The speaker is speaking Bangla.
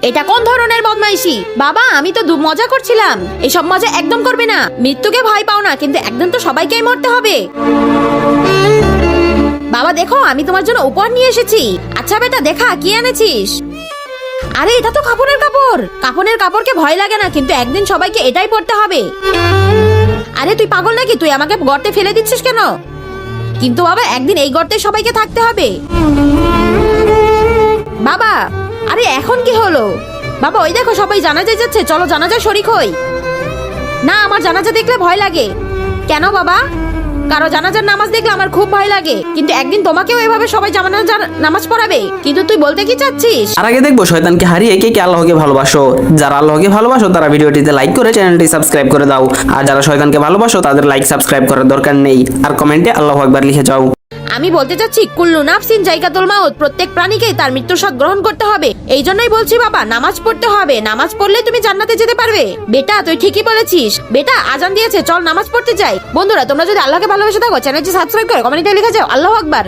এটা কোন ধরনের বদমাইশি? বাবা আমি তো মজা করছিলাম। এসব মজা একদম করবে না। মৃত্যুকে ভয় পাও না, কিন্তু একদিন তো সবাইকেই মরতে হবে। বাবা দেখো, আমি তোমার জন্য উপহার নিয়ে এসেছি। আচ্ছা বেটা, দেখা কি এনেছিস। আরে এটা তো কাপড়ের কাপড়। কাপড়ের কাপড়কে ভয় লাগে না, কিন্তু একদিন সবাইকে এটাই পরতে হবে। আরে তুই পাগল নাকি? তুই আমাকে গর্তে ফেলে দিচ্ছিস কেন? কিন্তু বাবা একদিন এই গর্তে সবাইকে থাকতে হবে। বাবা আরে এখন কি হলো? বাবা ওই দেখো সবাই জানাজায় যাচ্ছে, চলো জানাজায় শরিক হই। না, আমার জানাজা দেখলে ভয় লাগে। কেন বাবা? কারো জানাজার নামাজ দেখলে আমার খুব ভয় লাগে, কিন্তু একদিন তোমাকেও এভাবে সবাই জানাজার নামাজ পড়াবে। কিন্তু তুই বলতে কি চাচ্ছিস? আর আগে দেখবো শয়তানকে হারিয়ে কে কে আল্লাহকে ভালোবাসো। যারা আল্লাহকে ভালোবাসো তারা ভিডিওটিতে লাইক করে চ্যানেলটি সাবস্ক্রাইব করে দাও, আর যারা শয়তানকে ভালোবাসো তাদের লাইক সাবস্ক্রাইব করার দরকার নেই, আর কমেন্টে আল্লাহু আকবার লিখে যাও। আমি বলতে চাচ্ছি কুল্লু নাফসিন জায়গাতুল মাউত, প্রত্যেক প্রাণীকেই তার মৃত্যুর স্বাদ গ্রহণ করতে হবে। এই জন্যই বলছি বাবা, নামাজ পড়তে হবে। নামাজ পড়লে তুমি জান্নাতে যেতে পারবে। বেটা তুই ঠিকই বলেছিস। বেটা আজান দিয়েছে, চল নামাজ পড়তে যাই। বন্ধুরা তোমরা যদি আল্লাহকে ভালোবেসে থাকো চ্যানেলটি সাবস্ক্রাইব করে কমেন্টে লিখে যাও আল্লাহু আকবার।